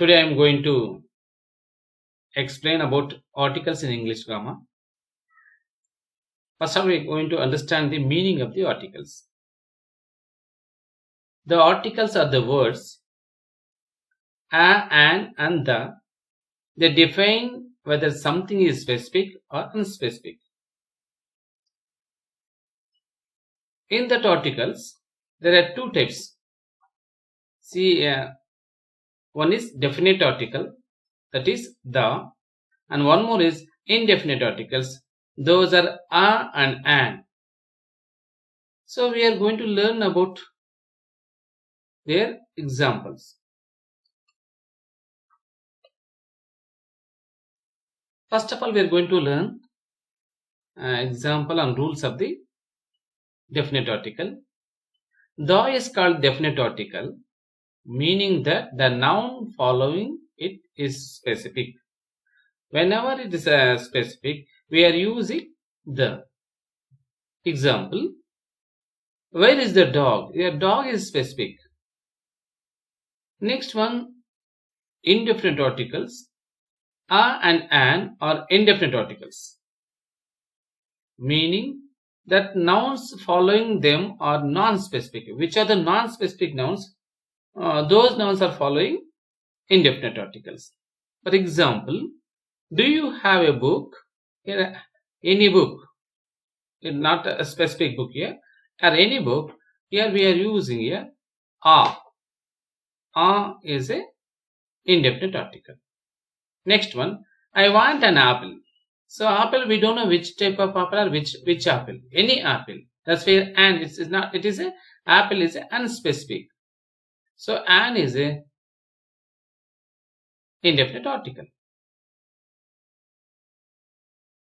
Today I am going to explain about articles in English grammar. First of all, we are going to understand the meaning of the articles. The articles are the words a, an, and the. They define whether something is specific or unspecific. In that articles, there are two types. See, one is definite article, that is the, and one more is indefinite articles. Those are a and an. So we are going to learn about their examples. First of all, we are going to learn example and rules of the definite article. The is called definite article, meaning that the noun following it is specific. Whenever it is specific, we are using the. Example, where is the dog? The dog is specific. Next one, indefinite articles. A and an are indefinite articles, meaning that nouns following them are non-specific. Which are the non-specific nouns? Those nouns are following indefinite articles. For example, do you have a book? Here, any book, not a specific book here, or any book. Here we are using here a. A is a indefinite article. Next one, I want an apple. So apple, we don't know which type of apple or which apple. Any apple. That's where an is not. It is a apple is a unspecific. So an is a indefinite article.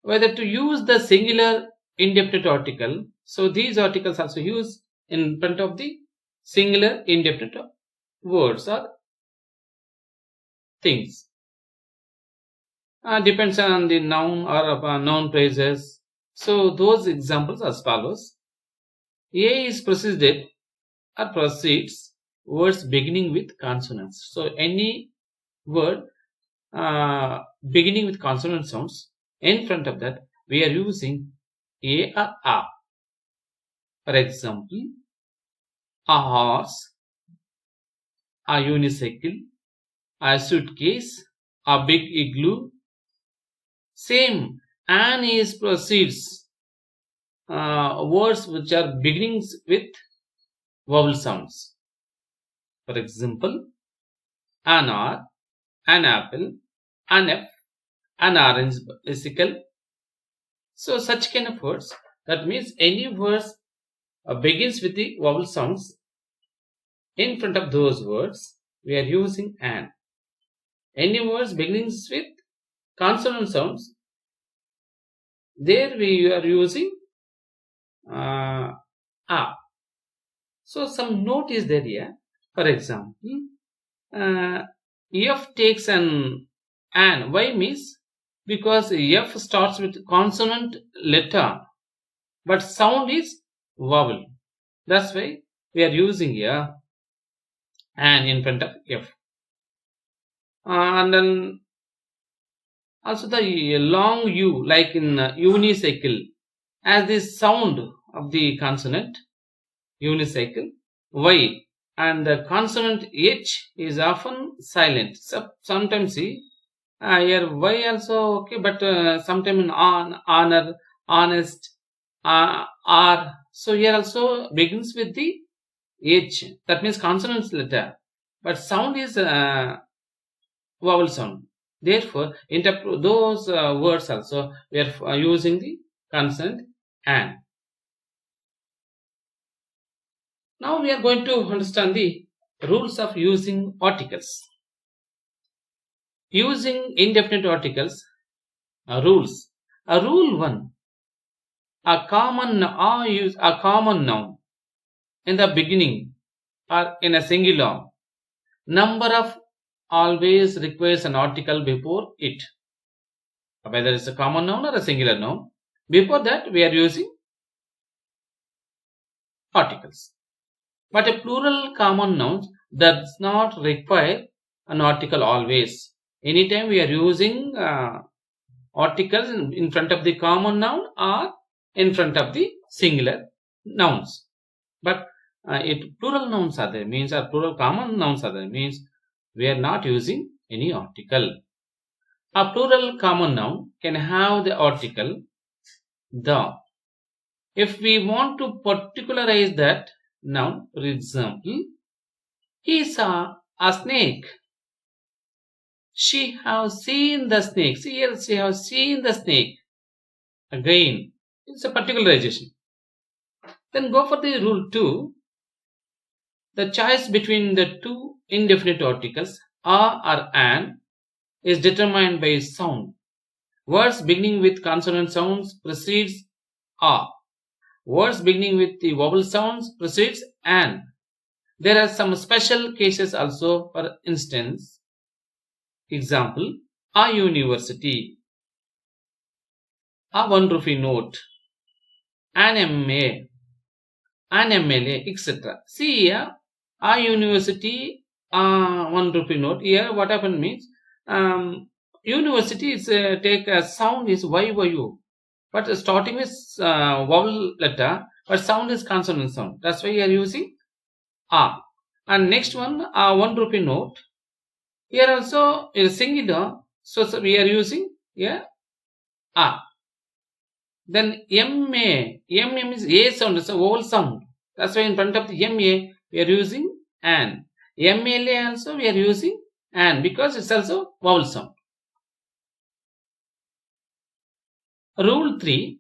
Whether to use the singular indefinite article. So these articles also use in front of the singular indefinite words or things. Depends on the noun or noun phrases. So those examples as follows. A is preceded or precedes words beginning with consonants. So any word beginning with consonant sounds, in front of that we are using a or a. For example, a horse, a unicycle, a suitcase, a big igloo. Same, an is precedes words which are beginnings with vowel sounds. For example, an hour, an apple, an F, an orange bicycle. So such kind of words, that means any words begins with the vowel sounds. In front of those words, we are using an. Any words begins with consonant sounds, there we are using a. So some note is there here. For example, F takes an. Why means? Because F starts with consonant letter, but sound is vowel. That's why we are using here an in front of F. And then also the long U, like in unicycle, as the sound of the consonant unicycle, Y, and the consonant H is often silent. So sometimes see here Y also okay, but sometimes in honor, honest, R. So here also begins with the H. That means consonant letter, but sound is vowel sound. Therefore, those words also we are using the consonant an. Now we are going to understand the rules of using articles. Using indefinite articles, rules. Rule 1. A common noun in the beginning or in a singular number of always requires an article before it, whether it's a common noun or a singular noun. Before that, we are using articles. But a plural common noun does not require an article always. Anytime we are using articles in front of the common noun or in front of the singular nouns. But if plural nouns are there, means or plural common nouns are there, means we are not using any article. A plural common noun can have the article the. If we want to particularize that noun, for example, he saw a snake. She has seen the snake. See here, she has seen the snake. Again, it's a particularization. Then go for the rule 2. The choice between the two indefinite articles, a or an, is determined by sound. Words beginning with consonant sounds precedes a. Words beginning with the vowel sounds precedes an. There are some special cases also. For instance, example, a university, a 1 rupee note, an MA, an MLA, etc. See here, a university, 1 rupee note. Here, what happened means, university is take a sound is YYU, but starting with vowel letter, but sound is consonant sound. That's why we are using a. And next one, 1 rupee note. Here also is singular, so we are using here a. Then MA, MM is A sound, it's a vowel sound. That's why in front of the MA we are using an. MLA also we are using an because it's also vowel sound. Rule 3,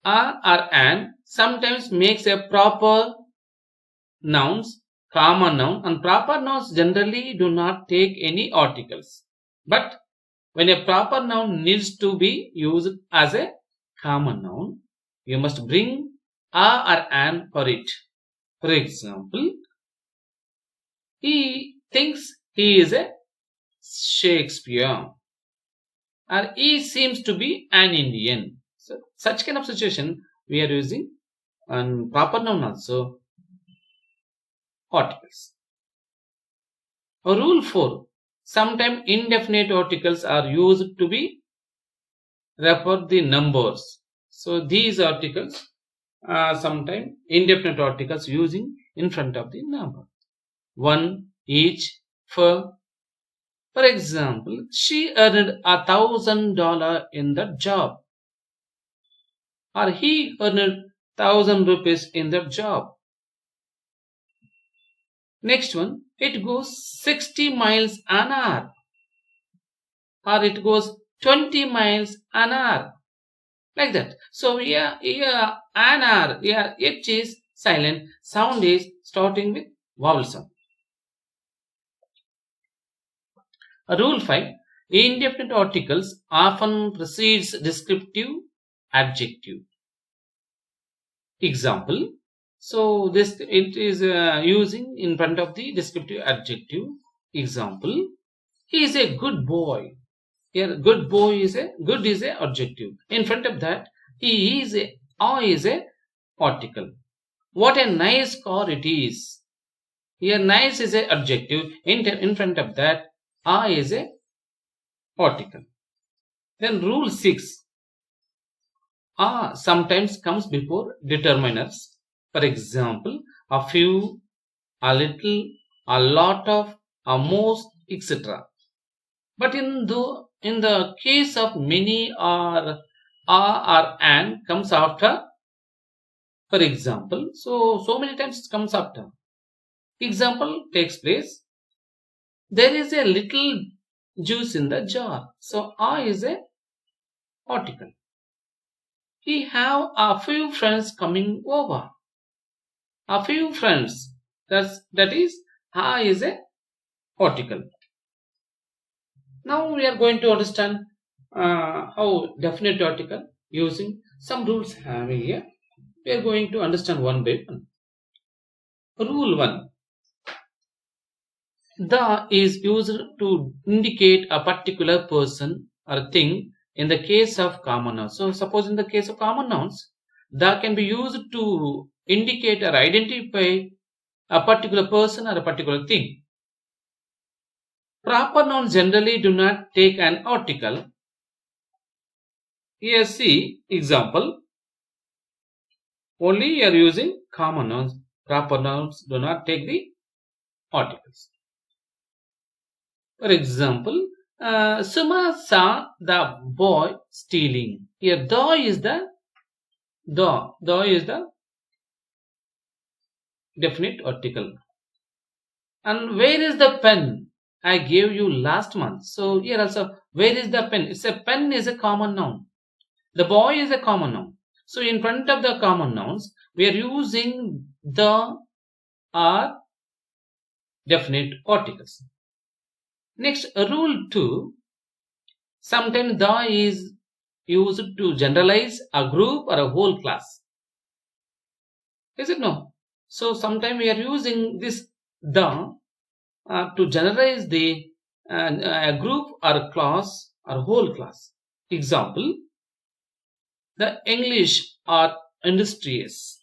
a or an sometimes makes a proper nouns common noun, and proper nouns generally do not take any articles. But when a proper noun needs to be used as a common noun, you must bring a or an for it. For example, he thinks he is a Shakespeare, or he seems to be an Indian. So such kind of situation we are using and proper noun also articles. Rule 4. Sometimes indefinite articles are used to be refer the numbers. So these articles are sometimes indefinite articles using in front of the number. 1, each, for. For example, she earned $1,000 in the job, or he earned 1,000 rupees in the job. Next one, it goes 60 miles an hour, or it goes 20 miles an hour, like that. So here an hour, here H is silent, sound is starting with vowel sound. Rule 5, indefinite articles often precedes descriptive adjective. Example, so this it is using in front of the descriptive adjective. Example, he is a good boy. Here good boy is a good is a adjective. In front of that he is a article. What a nice car it is. Here nice is a adjective. In front of that a is a article. Then rule 6, a sometimes comes before determiners. For example, a few, a little, a lot of, a most, etc. But in the case of many or an comes after. For example, so many times it comes after. Example takes place. There is a little juice in the jar. So a is a article. We have a few friends coming over. A few friends. That is a is a article. Now we are going to understand how definite article using some rules having here. We are going to understand one by one. Rule 1. The is used to indicate a particular person or thing in the case of common nouns. So suppose in the case of common nouns, the can be used to indicate or identify a particular person or a particular thing. Proper nouns generally do not take an article. Here see example. Only you are using common nouns. Proper nouns do not take the articles. For example, Suma saw the boy stealing. Here, the is the definite article. And where is the pen I gave you last month? So here also, where is the pen? It's a pen is a common noun. The boy is a common noun. So in front of the common nouns, we are using the or definite articles. Next, rule 2. Sometimes the is used to generalize a group or a whole class. Is it no? So sometimes we are using this the to generalize the a group or a class or whole class. Example, the English are industrious.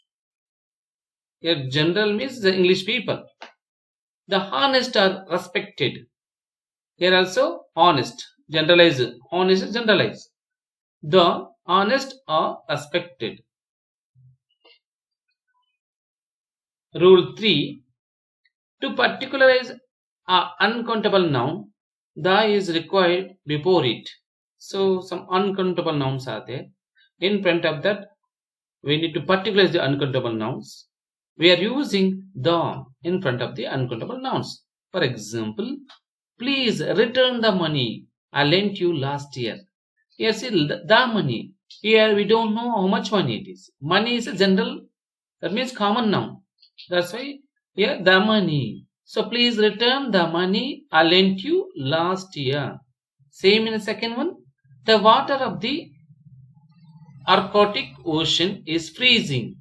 Here general means the English people. The honest are respected. Here also honest, generalize, honest, generalize. The honest are respected. Rule 3. To particularize an uncountable noun, the is required before it. So some uncountable nouns are there. In front of that, we need to particularize the uncountable nouns. We are using the in front of the uncountable nouns. For example, please return the money I lent you last year. Here see the money. Here we don't know how much money it is. Money is a general, that means common noun. That's why here the money. So please return the money I lent you last year. Same in the second one. The water of the Arctic Ocean is freezing.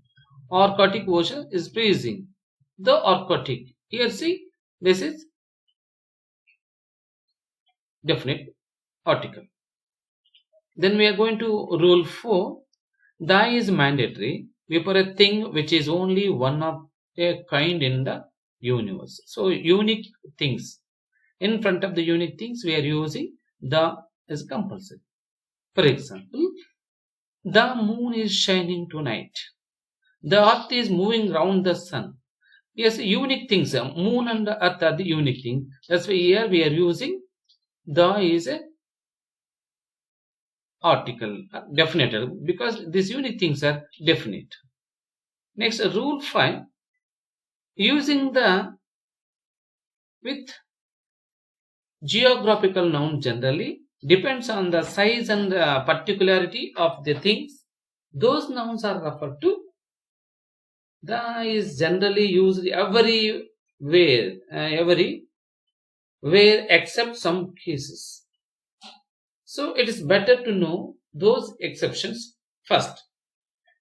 Arctic Ocean is freezing. The Arctic. Here see, this is definite article. Then we are going to rule 4. The is mandatory before a thing which is only one of a kind in the universe. So unique things. In front of the unique things we are using the is compulsory. For example, the moon is shining tonight. The earth is moving round the sun. Yes, unique things. Moon and the earth are the unique thing. That's why here we are using the is a article, definite, because these unique things are definite. Next, rule 5. Using the with geographical noun generally depends on the size and the particularity of the things. Those nouns are referred to. The is generally used everywhere except some cases. So it is better to know those exceptions first.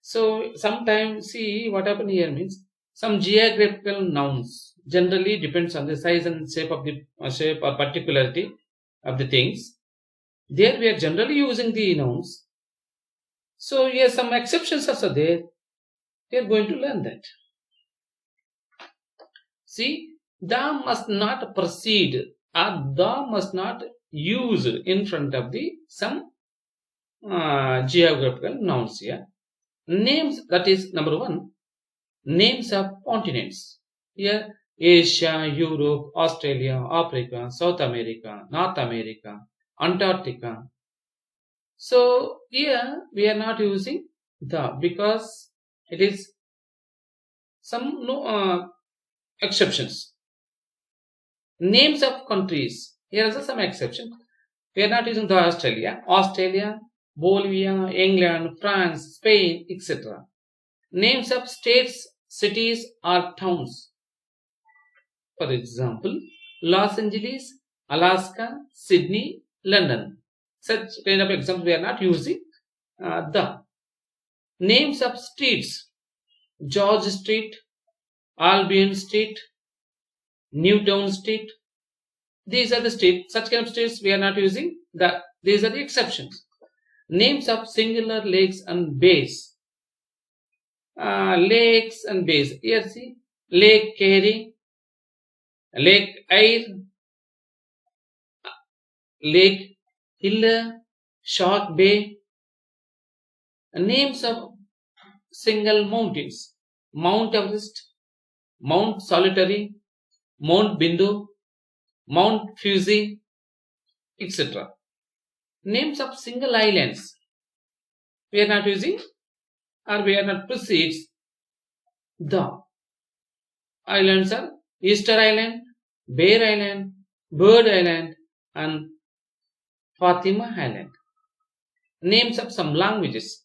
So sometimes see what happened here means some geographical nouns generally depends on the size and shape of the shape or particularity of the things. There we are generally using the nouns. So yes, some exceptions also there. We are going to learn that. See, the must not proceed or the must not use in front of the some geographical nouns here. Names, that is number 1. Names of continents. Here Asia, Europe, Australia, Africa, South America, North America, Antarctica. So here we are not using the because it is some exceptions. Names of countries. Here are some exceptions. We are not using the Australia, Bolivia, England, France, Spain, etc. Names of states, cities or towns. For example, Los Angeles, Alaska, Sydney, London. Such kind of examples we are not using the. Names of streets. George Street, Albion Street, Newtown Street. These are the states. Such kind of states we are not using the. These are the exceptions. Names of singular lakes and bays. Lakes and bays. Here see Lake Erie, Lake Eyre, lake, hill, shark bay. Names of single mountains: Mount Everest, Mount Solitary, Mount Bindu, Mount Fuji, etc. Names of single islands: we are not using or we are not precedes the. Islands are Easter Island, Bear Island, Bird Island, and Fatima Island. Names of some languages: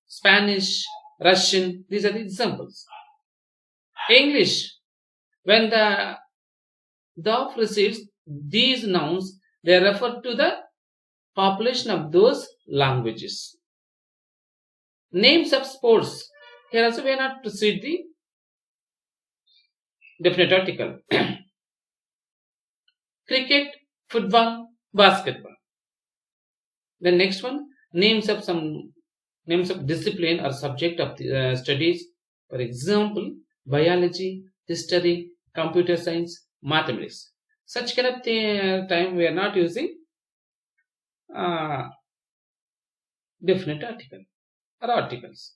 Spanish, Russian. These are the examples. English: when the precedes these nouns, they refer to the population of those languages. Names of sports: here also we are not precede the definite article. Cricket, football, basketball. The next one, names of discipline or subject of the, studies. For example, biology, history, computer science, mathematics. Such kind of time we are not using definite article or articles.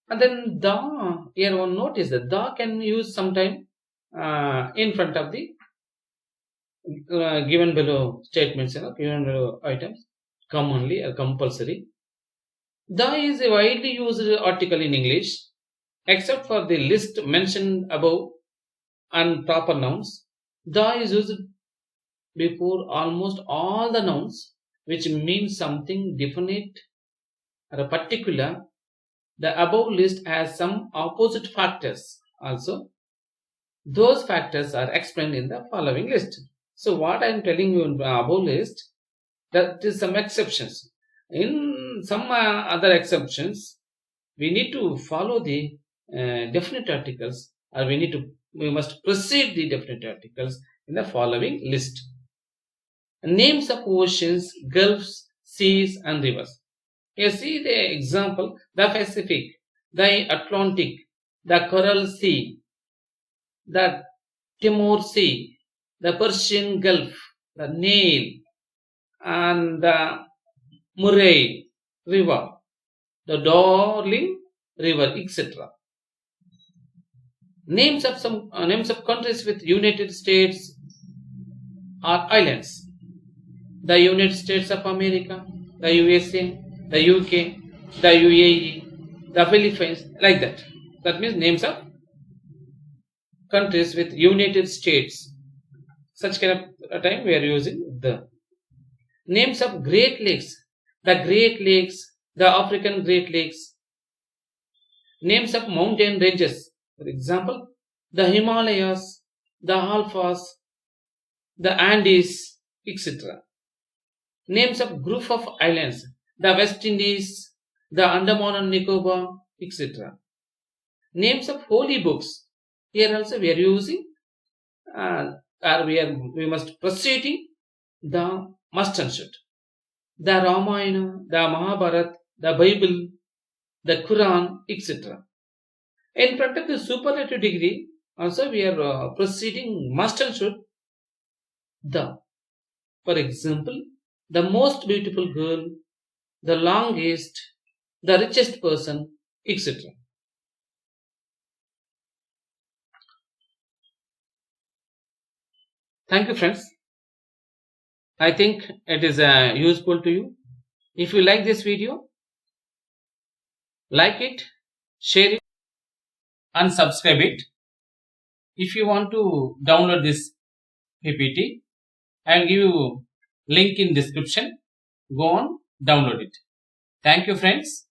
And then the, here one notice that the can use sometime in front of the given below statements, given below items, commonly or compulsory. The is a widely used article in English, except for the list mentioned above and proper nouns. The is used before almost all the nouns which mean something definite or particular. The above list has some opposite factors also. Those factors are explained in the following list. So what I am telling you in the above list, that is some exceptions. In some other exceptions, we need to follow the definite articles, or we must precede the definite articles in the following list. Names of oceans, gulfs, seas, and rivers. Here see the example: the Pacific, the Atlantic, the Coral Sea, the Timor Sea, the Persian Gulf, the Nile, and the Murray River, the Darling River, etc. Names of countries with United States or islands: the United States of America, the USA, the UK, the UAE, the Philippines, like that. That means names of countries with United States. Such kind of time we are using the. Names of Great Lakes: the Great Lakes, the African Great Lakes. Names of mountain ranges: for example, the Himalayas, the Alps, the Andes, etc. Names of group of islands: the West Indies, the Andaman and Nicobar, etc. Names of holy books: here also we are using we must proceeding the must and should. The Ramayana, the Mahabharata, the Bible, the Quran, etc. In front of the superlative degree, also we are proceeding must and should the. For example, the most beautiful girl, the longest, the richest person, etc. Thank you, friends. I think it is useful to you. If you like this video, like it, share it, and subscribe it. If you want to download this PPT, I will give you link in description. Go on, download it. Thank you, friends.